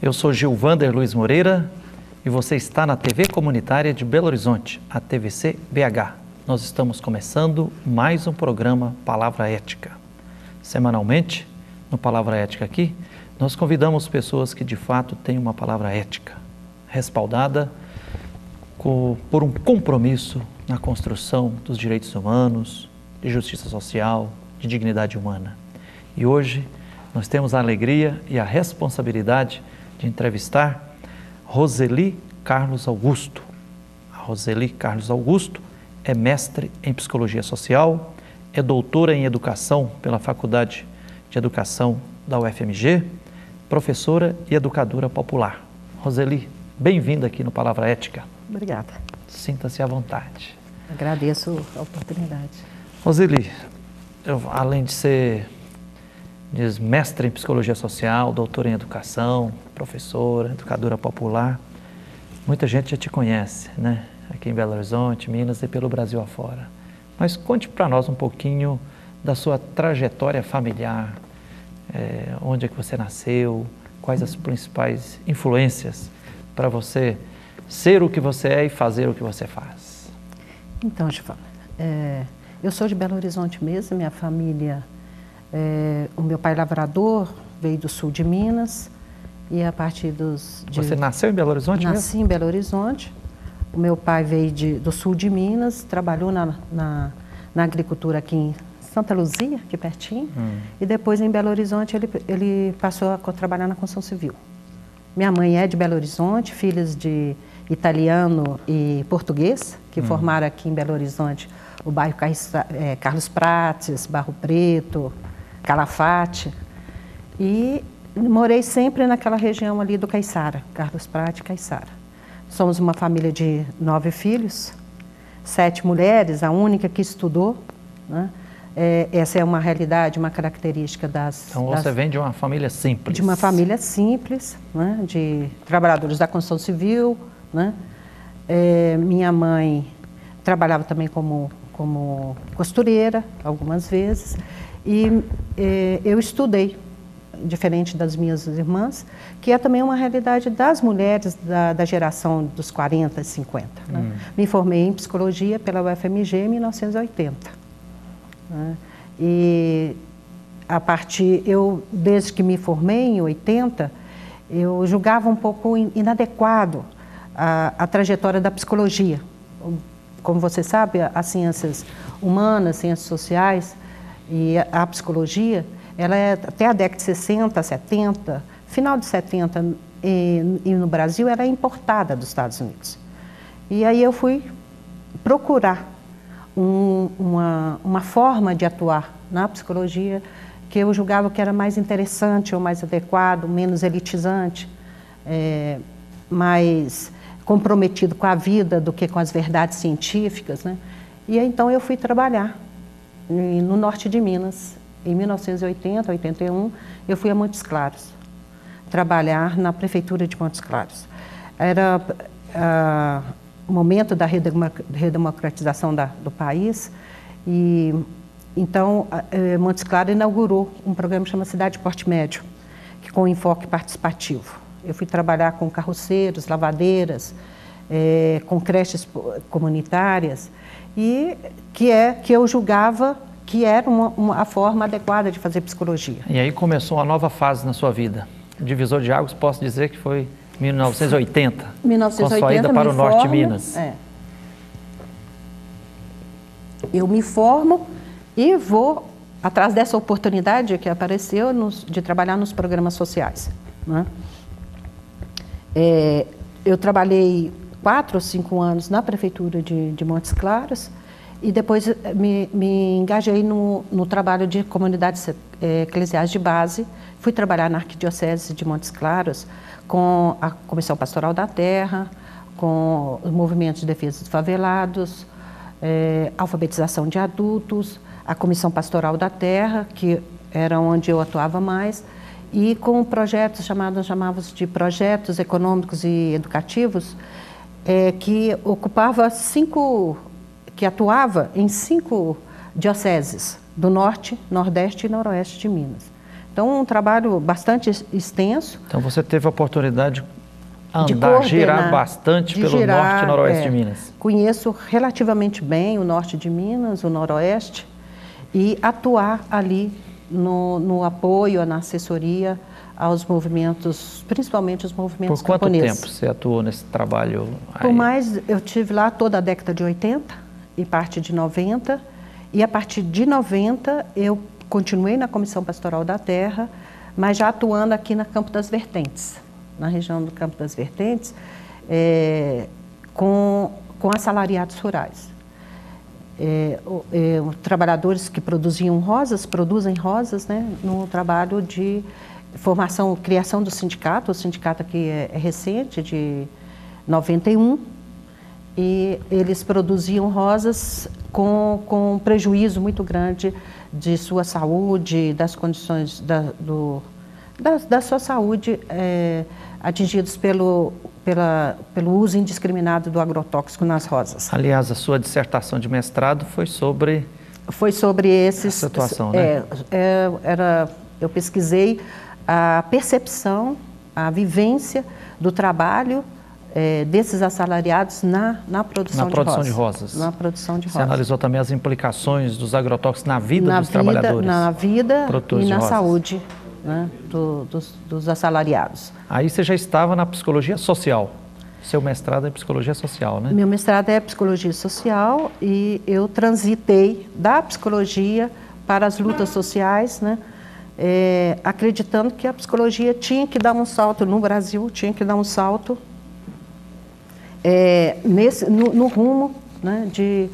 Eu sou Gilvander Luiz Moreira e você está na TV Comunitária de Belo Horizonte, a TVC BH. Nós estamos começando mais um programa Palavra Ética. Semanalmente, no Palavra Ética aqui, nós convidamos pessoas que de fato têm uma palavra ética, respaldada por um compromisso na construção dos direitos humanos, de justiça social, de dignidade humana. E hoje nós temos a alegria e a responsabilidade de entrevistar Roseli Carlos Augusto. A Roseli Carlos Augusto é mestre em Psicologia Social, é doutora em Educação pela Faculdade de Educação da UFMG, professora e educadora popular. Roseli, bem-vinda aqui no Palavra Ética. Obrigada. Sinta-se à vontade. Agradeço a oportunidade. Roseli, além de ser mestre em Psicologia Social, doutora em Educação, professora, educadora popular, muita gente já te conhece, né? Aqui em Belo Horizonte, Minas e pelo Brasil afora. Mas conte para nós um pouquinho da sua trajetória familiar, onde é que você nasceu, quais as principais influências para você ser o que você é e fazer o que você faz. Então, Giovana, eu sou de Belo Horizonte mesmo, minha família, o meu pai lavrador, veio do sul de Minas, e a partir Você nasceu em Belo Horizonte mesmo? Nasci em Belo Horizonte. O meu pai veio do sul de Minas, trabalhou na agricultura aqui em Santa Luzia, aqui pertinho, e depois em Belo Horizonte ele passou a trabalhar na construção civil. Minha mãe é de Belo Horizonte, filhas de italiano e português, que formaram aqui em Belo Horizonte o bairro Carlos Prates, Barro Preto, Calafate, e morei sempre naquela região ali do Caiçara, Carlos Prates e Caiçara. Somos uma família de 9 filhos, 7 mulheres, a única que estudou, né? Essa é uma realidade, uma característica Então você vem de uma família simples. De uma família simples, né? De trabalhadores da construção civil, né? Minha mãe trabalhava também como costureira, algumas vezes, e eu estudei, diferente das minhas irmãs, que é também uma realidade das mulheres da geração dos 40 e 50. Né? Me formei em Psicologia pela UFMG em 1980. Né? E desde que me formei em 80, eu julgava um pouco inadequado a trajetória da psicologia. Como você sabe, as ciências humanas, ciências sociais e a psicologia, ela é até a década de 60, 70, final de 70 e no Brasil, ela é importada dos Estados Unidos. E aí eu fui procurar uma forma de atuar na psicologia que eu julgava que era mais interessante ou mais adequado, menos elitizante, mais comprometido com a vida do que com as verdades científicas, né? E aí, então eu fui trabalhar no norte de Minas. Em 1980, 81, eu fui a Montes Claros, trabalhar na prefeitura de Montes Claros. Era o momento da redemocratização do país, e então Montes Claros inaugurou um programa que chama Cidade de Porte Médio, que com enfoque participativo. Eu fui trabalhar com carroceiros, lavadeiras, com creches comunitárias, e que eu julgava que era a forma adequada de fazer psicologia. E aí começou uma nova fase na sua vida. O divisor de águas, posso dizer que foi 1980, 1980, com a sua ida para o norte de Minas. Eu me formo e vou atrás dessa oportunidade que apareceu de trabalhar nos programas sociais. Né? Eu trabalhei 4 ou 5 anos na prefeitura de Montes Claros, e depois me engajei no trabalho de comunidades eclesiais de base. Fui trabalhar na Arquidiocese de Montes Claros com a Comissão Pastoral da Terra, com os movimentos de defesa dos favelados, alfabetização de adultos, a Comissão Pastoral da Terra, que era onde eu atuava mais, e com projetos chamávamos de projetos econômicos e educativos, que atuava em 5 dioceses do Norte, Nordeste e Noroeste de Minas. Então, um trabalho bastante extenso. Então, você teve a oportunidade de girar bastante pelo norte e noroeste de Minas. Conheço relativamente bem o norte de Minas, o noroeste, e atuar ali no apoio, na assessoria aos movimentos, principalmente os movimentos camponeses. Por quanto tempo você atuou nesse trabalho aí? Eu tive lá toda a década de 80 e parte de 90, e a partir de 90 eu continuei na Comissão Pastoral da Terra, mas já atuando aqui na Campo das Vertentes, na região do Campo das Vertentes, com assalariados rurais. Trabalhadores que produzem rosas, né, no trabalho de formação, criação do sindicato. O sindicato aqui é recente, de 91, e eles produziam rosas com um prejuízo muito grande de sua saúde, das condições da sua saúde, atingidos pelo uso indiscriminado do agrotóxico nas rosas. Aliás, a sua dissertação de mestrado foi sobre essa situação, né? Eu pesquisei a percepção, a vivência do trabalho desses assalariados na produção de rosas. Na produção de rosas. Você analisou também as implicações dos agrotóxicos na vida dos trabalhadores? Na vida e na saúde, né, dos assalariados. Aí você já estava na psicologia social. Seu mestrado é psicologia social, né? Meu mestrado é psicologia social e eu transitei da psicologia para as lutas sociais, né? Acreditando que a psicologia tinha que dar um salto no Brasil, tinha que dar um salto no rumo, né, de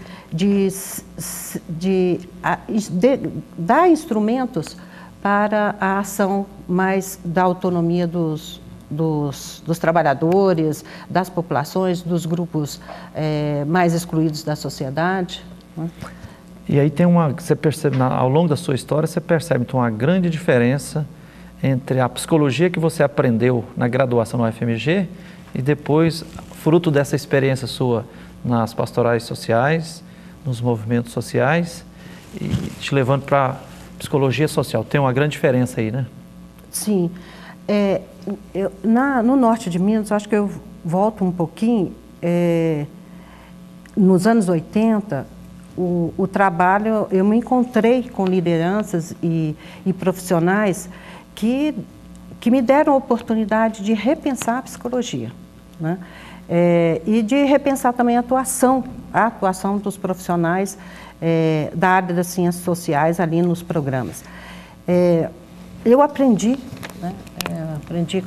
dar instrumentos para a ação mais da autonomia dos trabalhadores, das populações, dos grupos mais excluídos da sociedade, né? E aí você percebe, ao longo da sua história, você percebe então uma grande diferença entre a psicologia que você aprendeu na graduação no UFMG e depois, fruto dessa experiência sua nas pastorais sociais, nos movimentos sociais, e te levando para a psicologia social. Tem uma grande diferença aí, né? Sim. No norte de Minas, acho que eu volto um pouquinho, nos anos 80, o trabalho, eu me encontrei com lideranças e profissionais que me deram a oportunidade de repensar a psicologia, né? E de repensar também a atuação dos profissionais da área das ciências sociais ali nos programas. Eu aprendi, né? Aprendi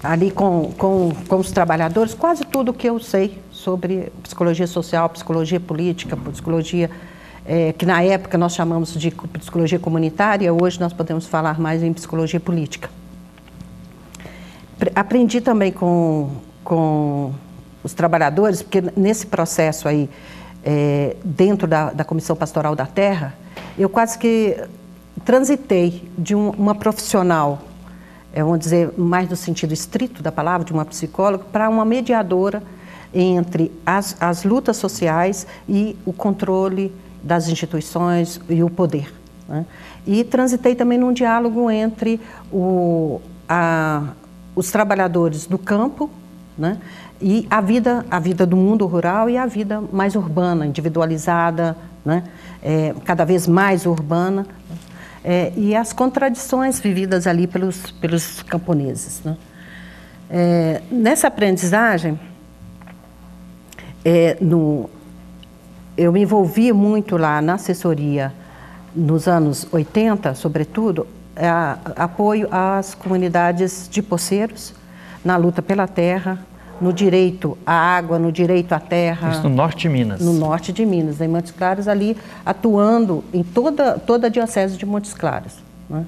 ali com os trabalhadores, quase tudo que eu sei sobre psicologia social, psicologia política, psicologia, que na época nós chamamos de psicologia comunitária, hoje nós podemos falar mais em psicologia política. Aprendi também com os trabalhadores, porque nesse processo aí, dentro da Comissão Pastoral da Terra, eu quase que transitei de uma profissional, vamos dizer, mais no sentido estrito da palavra, de uma psicóloga, para uma mediadora entre as lutas sociais e o controle das instituições e o poder, né? E transitei também num diálogo entre os trabalhadores do campo, né, e a vida do mundo rural e a vida mais urbana, individualizada, né, cada vez mais urbana, e as contradições vividas ali pelos camponeses, né? Nessa aprendizagem, eu me envolvi muito lá na assessoria, nos anos 80, sobretudo, apoio às comunidades de poceiros, na luta pela terra, no direito à água, no direito à terra. Isso no norte de Minas. No norte de Minas, em Montes Claros, ali atuando em toda a diocese de Montes Claros, né?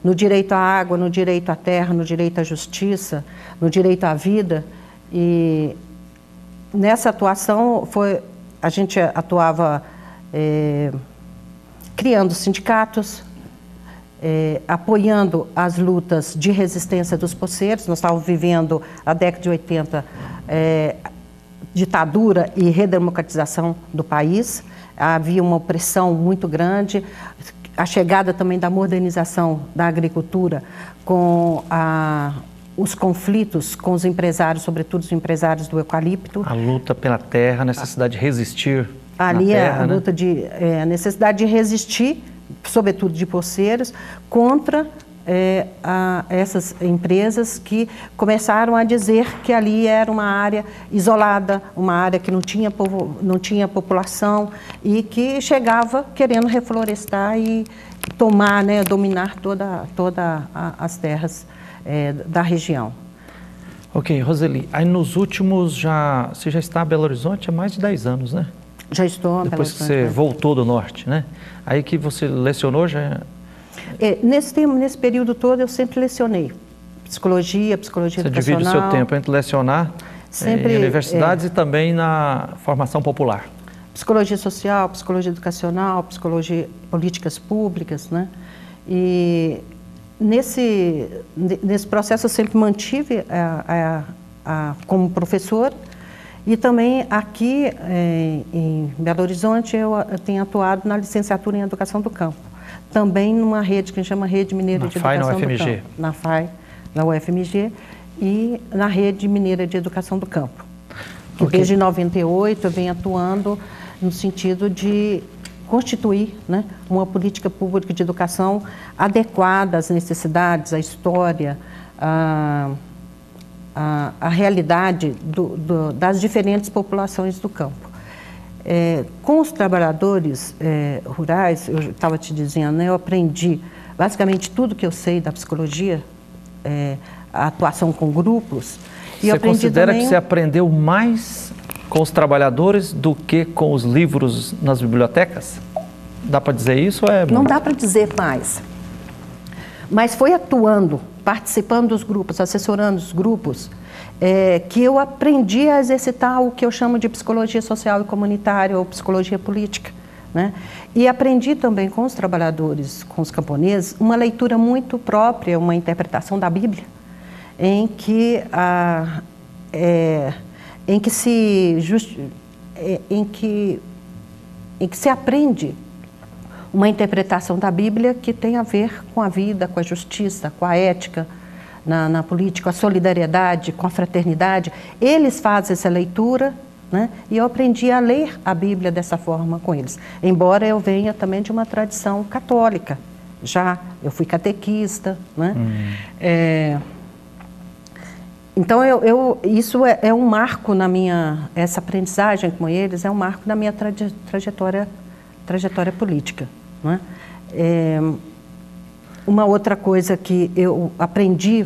No direito à água, no direito à terra, no direito à justiça, no direito à vida. E nessa atuação a gente atuava criando sindicatos, apoiando as lutas de resistência dos poceiros. Nós estávamos vivendo a década de 80, ditadura e redemocratização do país. Havia uma opressão muito grande, a chegada também da modernização da agricultura com os conflitos com os empresários, sobretudo os empresários do eucalipto. A luta pela terra, a necessidade de resistir ali na terra, a luta a necessidade de resistir, sobretudo de poceiros, contra essas empresas que começaram a dizer que ali era uma área isolada, uma área que não tinha população e que chegava querendo reflorestar e tomar, né, dominar toda as terras da região. Ok, Roseli, aí nos últimos você já está em Belo Horizonte há mais de 10 anos, né? Já estou em Belo Depois que você voltou do norte, né? Aí que você lecionou já... Nesse período todo eu sempre lecionei psicologia educacional. Você divide o seu tempo entre lecionar em universidades e também na formação popular. Psicologia social, psicologia educacional, psicologia, políticas públicas, né? E nesse processo eu sempre mantive como professor e também aqui em Belo Horizonte eu tenho atuado na licenciatura em Educação do Campo. Também numa rede que a gente chama Rede Mineira de Educação do Campo. Na FAI, na UFMG, e na Rede Mineira de Educação do Campo. Que desde 98 eu venho atuando no sentido de constituir, né, uma política pública de educação adequada às necessidades, à história, à realidade das diferentes populações do campo. Com os trabalhadores rurais, eu estava te dizendo, né, eu aprendi basicamente tudo que eu sei da psicologia, a atuação com grupos. E você considera também... que você aprendeu mais com os trabalhadores do que com os livros nas bibliotecas? Dá para dizer isso? Não dá para dizer mais. Mas foi atuando, participando dos grupos, assessorando os grupos, que eu aprendi a exercitar o que eu chamo de psicologia social e comunitária ou psicologia política, né? E aprendi também com os trabalhadores, com os camponeses, uma leitura muito própria, uma interpretação da Bíblia, em que se aprende uma interpretação da Bíblia que tem a ver com a vida, com a justiça, com a ética na política, com a solidariedade, com a fraternidade. Eles fazem essa leitura, né? E eu aprendi a ler a Bíblia dessa forma com eles. Embora eu venha também de uma tradição católica. Eu fui catequista, né? Então, isso é um marco na essa aprendizagem com eles, é um marco na minha trajetória política, né? Uma outra coisa que eu aprendi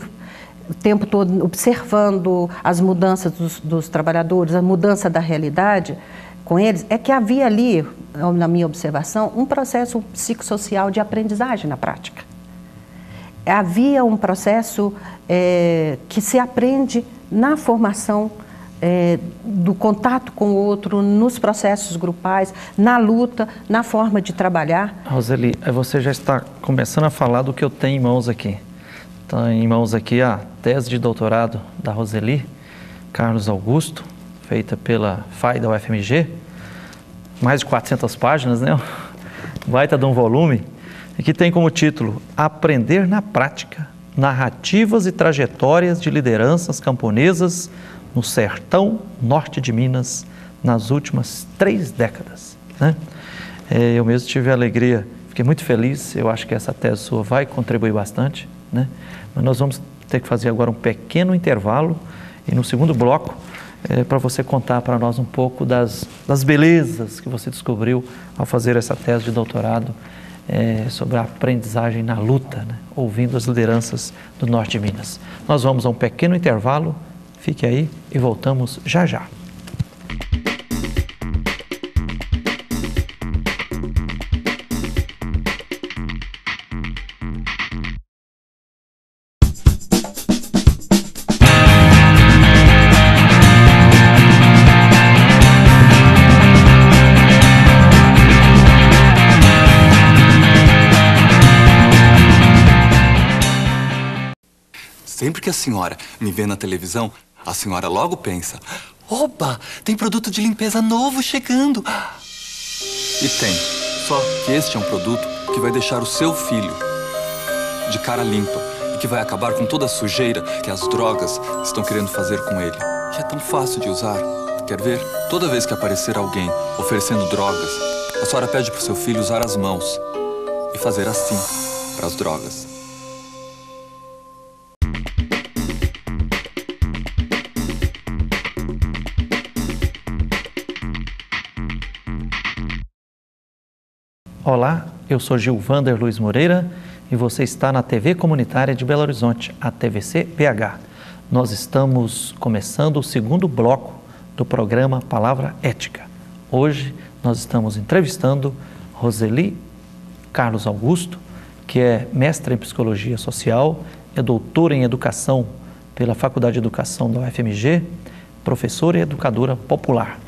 o tempo todo, observando as mudanças dos trabalhadores, a mudança da realidade com eles, é que havia ali, na minha observação, um processo psicossocial de aprendizagem na prática. Havia um processo que se aprende na formação do contato com o outro, nos processos grupais, na luta, na forma de trabalhar. Roseli, você já está começando a falar do que eu tenho em mãos aqui. Está em mãos aqui a tese de doutorado da Roseli Carlos Augusto, feita pela FAI da UFMG, mais de 400 páginas, né? Baita de um volume, e que tem como título Aprender na Prática, Narrativas e Trajetórias de Lideranças Camponesas no Sertão Norte de Minas nas últimas 3 décadas, né? Eu mesmo tive a alegria, fiquei muito feliz, eu acho que essa tese sua vai contribuir bastante, né? Mas nós vamos ter que fazer agora um pequeno intervalo e no segundo bloco para você contar para nós um pouco das belezas que você descobriu ao fazer essa tese de doutorado sobre a aprendizagem na luta, né? Ouvindo as lideranças do Norte de Minas. Nós vamos a um pequeno intervalo, fique aí e voltamos já já. Sempre que a senhora me vê na televisão, a senhora logo pensa: Oba! Tem produto de limpeza novo chegando! E tem. Só que este é um produto que vai deixar o seu filho de cara limpa e que vai acabar com toda a sujeira que as drogas estão querendo fazer com ele. E é tão fácil de usar. Quer ver? Toda vez que aparecer alguém oferecendo drogas, a senhora pede pro seu filho usar as mãos e fazer assim para as drogas. Olá, eu sou Gilvander Luiz Moreira e você está na TV Comunitária de Belo Horizonte, a TVC-BH. Nós estamos começando o segundo bloco do programa Palavra Ética. Hoje nós estamos entrevistando Roseli Carlos Augusto, que é mestra em Psicologia Social, é doutora em Educação pela Faculdade de Educação da UFMG, professora e educadora popular.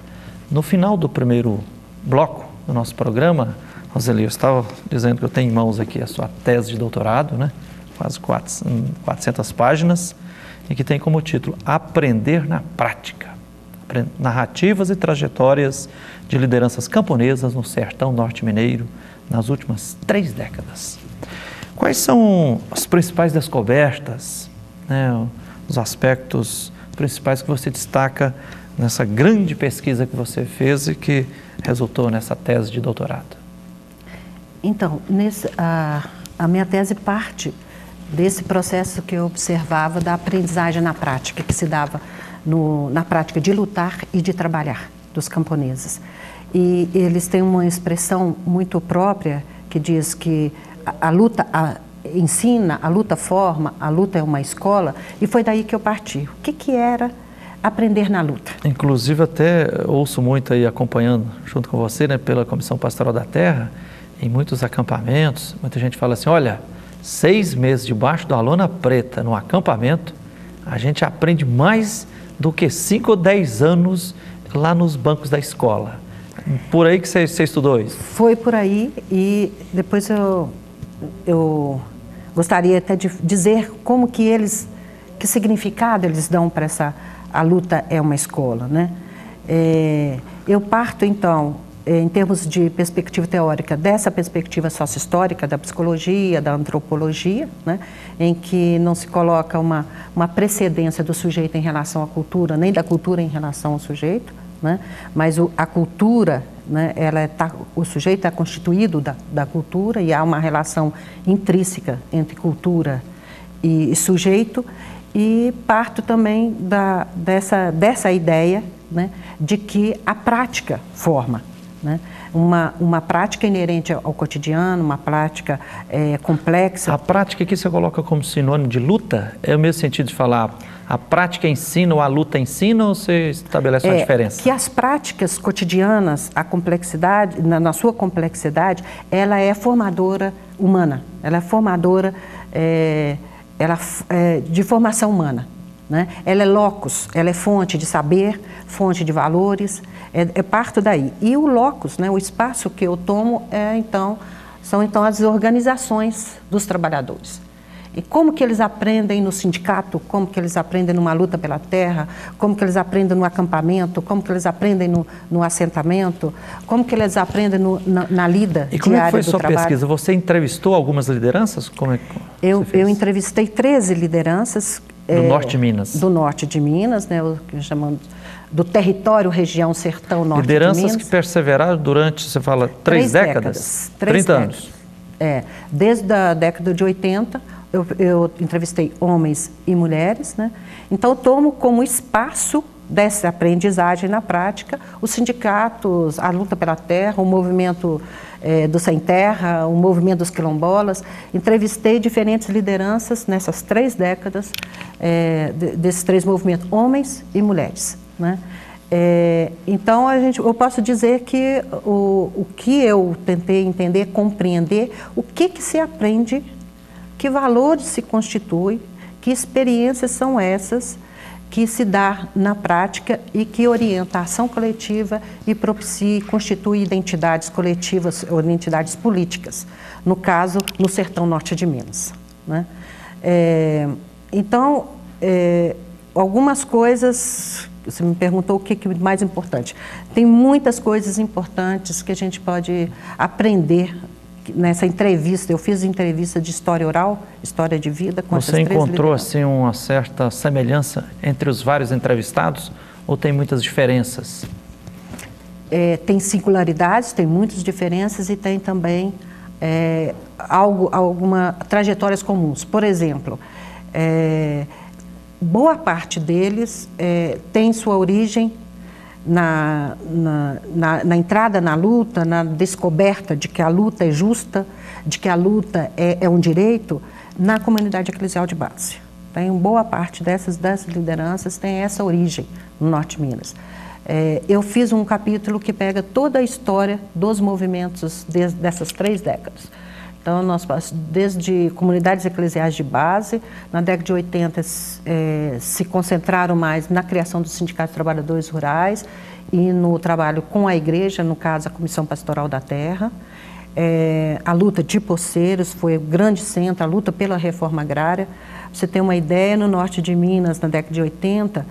No final do primeiro bloco do nosso programa, Roseli, eu estava dizendo que eu tenho em mãos aqui a sua tese de doutorado, né? Quase 400 páginas, e que tem como título Aprender na Prática, narrativas e trajetórias de lideranças camponesas no sertão norte-mineiro nas últimas 3 décadas. Quais são as principais descobertas, né, os aspectos principais que você destaca nessa grande pesquisa que você fez e que resultou nessa tese de doutorado? Então, a minha tese parte desse processo que eu observava da aprendizagem na prática, que se dava na prática de lutar e de trabalhar dos camponeses. E eles têm uma expressão muito própria que diz que a luta ensina, a luta forma, a luta é uma escola, e foi daí que eu parti. O que era aprender na luta? Inclusive, até ouço muito aí, acompanhando junto com você, né, pela Comissão Pastoral da Terra, em muitos acampamentos, muita gente fala assim, olha, 6 meses debaixo da lona preta no acampamento, a gente aprende mais do que 5 ou 10 anos lá nos bancos da escola. Por aí que você estudou isso? Foi por aí, e depois eu gostaria até de dizer como que que significado eles dão para a luta é uma escola, né? Eu parto então, em termos de perspectiva teórica, dessa perspectiva sócio-histórica, da psicologia, da antropologia, né, em que não se coloca uma precedência do sujeito em relação à cultura, nem da cultura em relação ao sujeito, né, mas a cultura, né, o sujeito é constituído da cultura e há uma relação intrínseca entre cultura e sujeito, e parto também dessa ideia, né, de que a prática forma. Né? Uma prática inerente ao cotidiano, uma prática complexa. A prática que você coloca como sinônimo de luta é o mesmo sentido de falar a prática ensina ou a luta ensina, ou você estabelece uma diferença? Que as práticas cotidianas, a complexidade, na sua complexidade, ela é formadora humana, ela é formadora de formação humana. Né? Ela é locus, ela é fonte de saber, fonte de valores, parto daí. E o locus, né, o espaço que eu tomo, são então as organizações dos trabalhadores. E como que eles aprendem no sindicato, como que eles aprendem numa luta pela terra, como que eles aprendem no acampamento, como que eles aprendem no assentamento, como que eles aprendem na lida diária do trabalho. E como é que foi sua pesquisa? Você entrevistou algumas lideranças? Eu entrevistei 13 lideranças. Do norte de Minas. Do norte de Minas, né, o que chamamos do território, região, sertão, norte de Minas. Lideranças que perseveraram durante, você fala, 3 décadas? 30 anos. Desde a década de 80, eu entrevistei homens e mulheres, né? Então eu tomo como espaço dessa aprendizagem na prática os sindicatos, a luta pela terra, o movimento do Sem Terra, o movimento dos quilombolas. Entrevistei diferentes lideranças nessas 3 décadas, desses 3 movimentos, homens e mulheres, né? Então, eu posso dizer que o que eu tentei entender, compreender, o que se aprende, que valores se constituem, que experiências são essas que se dá na prática e que orienta a ação coletiva e propicia e constitui identidades coletivas ou identidades políticas, no caso, no sertão norte de Minas, né? Então, algumas coisas você me perguntou o que é mais importante. Tem muitas coisas importantes que a gente pode aprender nessa entrevista. Eu fiz entrevista de história oral, história de vida com essas três lideranças. Você encontrou assim uma certa semelhança entre os vários entrevistados ou tem muitas diferenças? Tem singularidades, tem muitas diferenças e tem também algumas trajetórias comuns. Por exemplo, boa parte deles tem sua origem na entrada na luta, na descoberta de que a luta é justa, de que a luta é um direito, na comunidade eclesial de base. Tem boa parte dessas lideranças tem essa origem no Norte de Minas. Eu fiz um capítulo que pega toda a história dos movimentos dessas 3 décadas. Então, nós desde comunidades eclesiais de base, na década de 80 se concentraram mais na criação dos sindicatos de trabalhadores rurais e no trabalho com a igreja, no caso a Comissão Pastoral da Terra. A luta de Poceiros foi o grande centro, a luta pela reforma agrária. Pra você ter uma ideia, no norte de Minas, na década de 80,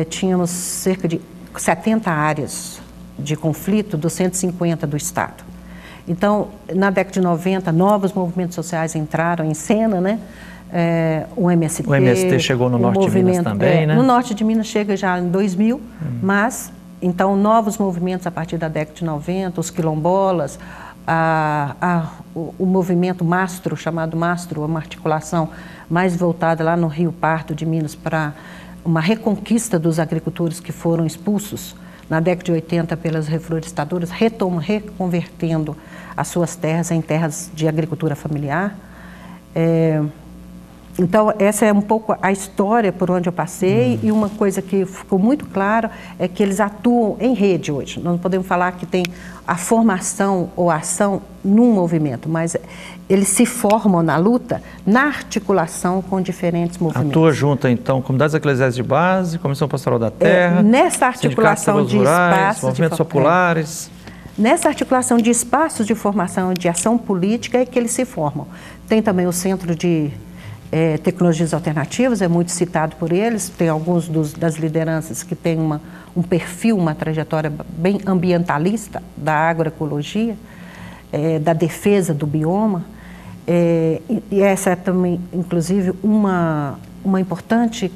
tínhamos cerca de 70 áreas de conflito dos 150 do Estado. Então, na década de 90, novos movimentos sociais entraram em cena, né? O MST... O MST chegou no norte de Minas também, né? No norte de Minas chega já em 2000, mas, então, novos movimentos a partir da década de 90, os quilombolas, o movimento Mastro, chamado Mastro, uma articulação mais voltada lá no Rio Pardo de Minas para uma reconquista dos agricultores que foram expulsos na década de 80 pelas reflorestadoras, reconvertendo as suas terras em terras de agricultura familiar. Então, essa é um pouco a história por onde eu passei e uma coisa que ficou muito clara é que eles atuam em rede hoje. Nós não podemos falar que tem a formação ou a ação num movimento, mas eles se formam na luta, na articulação com diferentes movimentos. Atua junto, então, comunidades eclesiais de base, Comissão Pastoral da Terra, nessa articulação de espaços, movimentos populares. Nessa articulação de espaços de formação e de ação política é que eles se formam. Tem também o Centro de Tecnologias Alternativas, é muito citado por eles, tem alguns das lideranças que têm um perfil, uma trajetória bem ambientalista da agroecologia, da defesa do bioma, e essa é também, inclusive, uma importante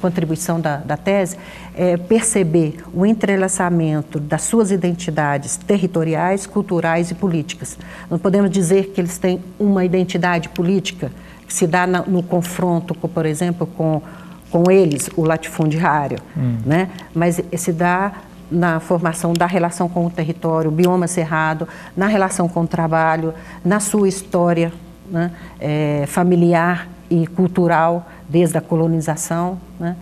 contribuição da tese, é perceber o entrelaçamento das suas identidades territoriais, culturais e políticas. Não podemos dizer que eles têm uma identidade política que se dá no confronto, por exemplo, com eles, o latifundiário, né? Mas se dá na formação da relação com o território, o bioma cerrado, na relação com o trabalho, na sua história, né? Familiar e cultural, desde a colonização, né?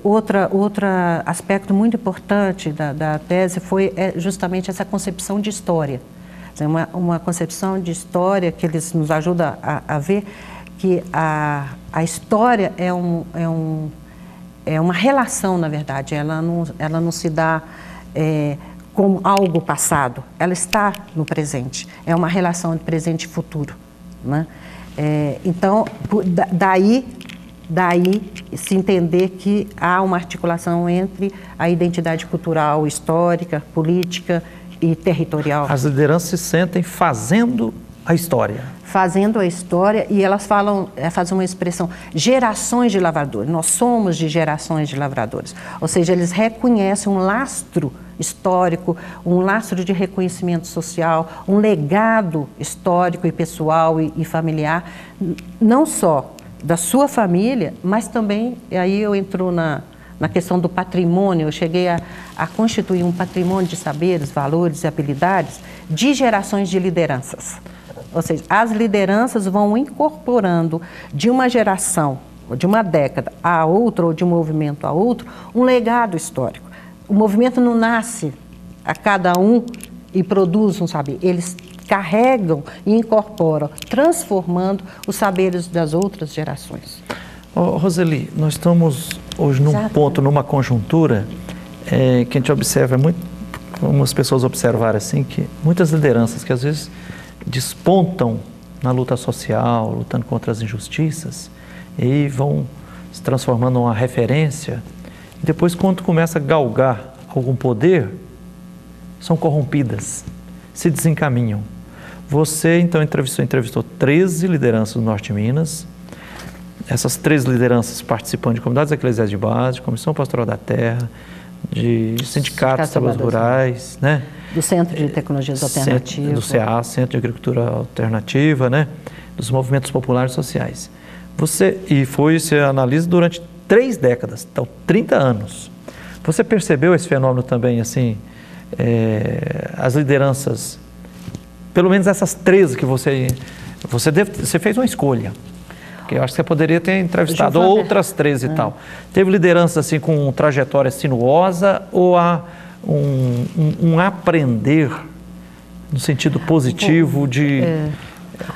Outro aspecto muito importante da tese foi justamente essa concepção de história. Uma concepção de história que eles nos ajudam a ver que a história é uma relação, na verdade, ela não se dá como algo passado, ela está no presente, é uma relação de presente e futuro, né? Então, daí se entender que há uma articulação entre a identidade cultural, histórica, política e territorial. As lideranças se sentem fazendo a história. Fazendo a história, e elas fazem uma expressão, gerações de lavradores, nós somos de gerações de lavradores. Ou seja, eles reconhecem um lastro histórico, um lastro de reconhecimento social, um legado histórico e pessoal e familiar, não só da sua família, mas também, e aí eu entro na questão do patrimônio, eu cheguei a constituir um patrimônio de saberes, valores e habilidades de gerações de lideranças. Ou seja, as lideranças vão incorporando de uma geração, de uma década a outra, ou de um movimento a outro, um legado histórico. O movimento não nasce a cada um e produz um saber, eles carregam e incorporam, transformando os saberes das outras gerações. Roseli, nós estamos hoje num ponto, numa conjuntura que a gente observa muito, como as pessoas observaram assim, que muitas lideranças que às vezes despontam na luta social, lutando contra as injustiças, e vão se transformando numa referência, depois quando começa a galgar algum poder, são corrompidas, se desencaminham. Você então entrevistou 13 lideranças do Norte de Minas. Essas 13 lideranças participando de comunidades eclesiais de base, de Comissão Pastoral da Terra, de sindicatos trabalhadores rurais, né? Do Centro de Tecnologias Alternativas. Do CA, Centro de Agricultura Alternativa, né? Dos movimentos populares sociais. Você analisa durante 3 décadas, então 30 anos. Você percebeu esse fenômeno também, assim, as lideranças, pelo menos essas 13 que você fez uma escolha. Eu acho que você poderia ter entrevistado outras 13 e tal. Teve liderança assim com trajetória sinuosa ou há um aprender no sentido positivo de...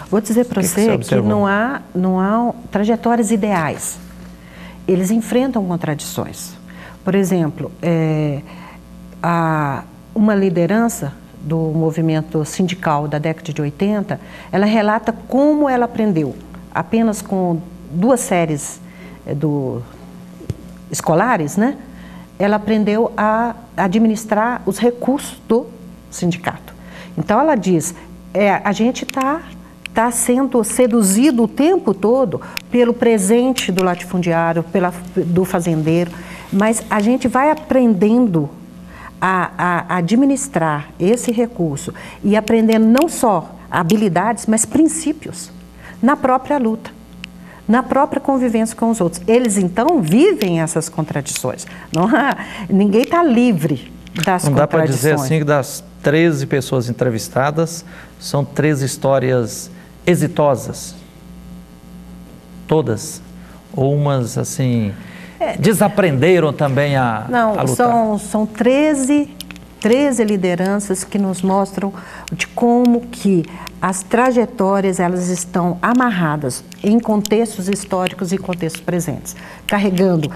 Vou dizer para você que não há trajetórias ideais. Eles enfrentam contradições. Por exemplo, uma liderança do movimento sindical da década de 80, ela relata como ela aprendeu. Apenas com 2 séries escolares, né? Ela aprendeu a administrar os recursos do sindicato. Então, ela diz, a gente está sendo seduzido o tempo todo pelo presente do latifundiário, do fazendeiro, mas a gente vai aprendendo a administrar esse recurso e aprendendo não só habilidades, mas princípios. Na própria luta, na própria convivência com os outros. Eles, então, vivem essas contradições. Ninguém está livre das contradições. Não dá para dizer assim que das 13 pessoas entrevistadas, são 13 histórias exitosas? Todas? Ou umas, assim, desaprenderam também a lutar? Não, são 13 lideranças que nos mostram de como que as trajetórias elas estão amarradas em contextos históricos e contextos presentes, carregando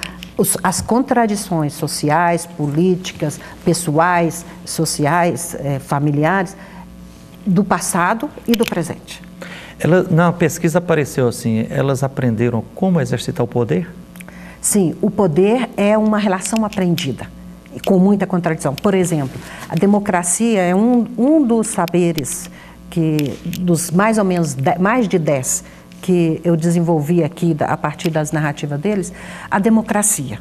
as contradições sociais, políticas, pessoais, sociais, familiares, do passado e do presente. Na pesquisa apareceu assim, elas aprenderam como exercitar o poder? Sim, o poder é uma relação aprendida, com muita contradição. Por exemplo, a democracia é um dos saberes dos mais ou menos mais de 10 que eu desenvolvi aqui a partir das narrativas deles. A democracia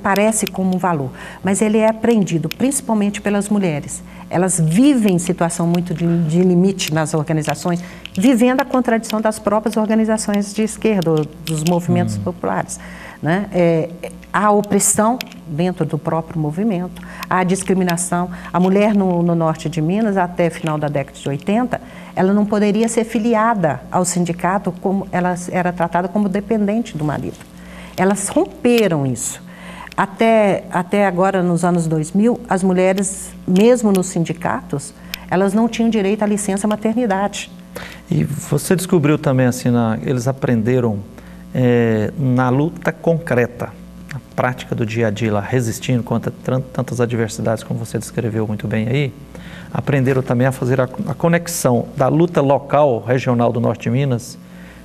parece como um valor, mas ele é aprendido principalmente pelas mulheres. Elas vivem em situação muito de limite nas organizações, vivendo a contradição das próprias organizações de esquerda, dos movimentos populares, né? Há opressão dentro do próprio movimento, há discriminação. A mulher no norte de Minas, até o final da década de 80, ela não poderia ser filiada ao sindicato, como ela era tratada como dependente do marido. Elas romperam isso. Até agora, nos anos 2000, as mulheres, mesmo nos sindicatos, elas não tinham direito à licença maternidade. E você descobriu também, assim, eles aprenderam na luta concreta, na prática do dia a dia, lá, resistindo contra tantas adversidades como você descreveu muito bem aí, aprenderam também a fazer a conexão da luta local, regional do Norte de Minas,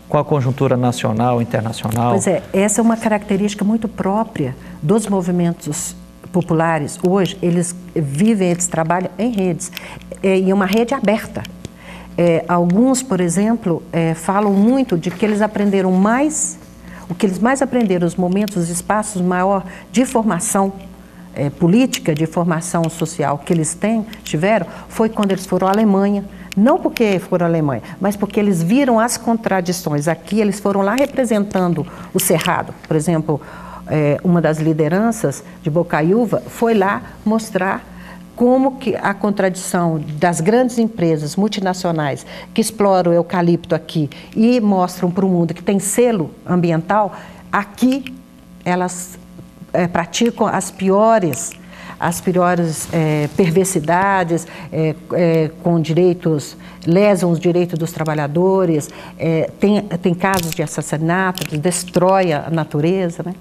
com a conjuntura nacional, internacional. Pois é, essa é uma característica muito própria dos movimentos populares. Hoje, eles trabalham em redes, e uma rede aberta. Alguns, por exemplo, falam muito de que eles aprenderam o que eles mais aprenderam, os momentos, os espaços maior de formação política, de formação social que eles tiveram, foi quando eles foram à Alemanha. Não porque foram à Alemanha, mas porque eles viram as contradições. Aqui eles foram lá representando o Cerrado. Por exemplo, uma das lideranças de Bocaiúva foi lá mostrar como que a contradição das grandes empresas multinacionais que exploram o eucalipto aqui e mostram para o mundo que tem selo ambiental, aqui elas praticam as piores perversidades, com direitos, lesam os direitos dos trabalhadores, tem casos de assassinato, destrói a natureza, né?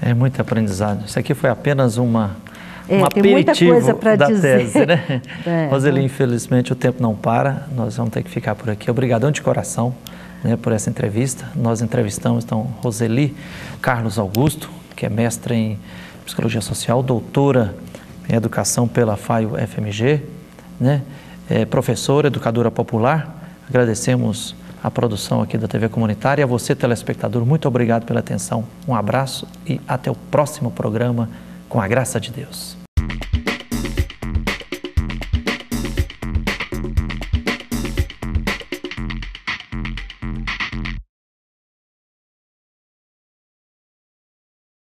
É muito aprendizado. Isso aqui foi apenas um tem muita coisa para dizer. Tese, né? Roseli, infelizmente o tempo não para, nós vamos ter que ficar por aqui. Obrigadão de coração né, por essa entrevista. Nós entrevistamos, então, Roseli Carlos Augusto, que é mestra em Psicologia Social, doutora em Educação pela FAI-UFMG, né, professora, educadora popular. Agradecemos a produção aqui da TV Comunitária. E a você, telespectador, muito obrigado pela atenção. Um abraço e até o próximo programa, com a graça de Deus.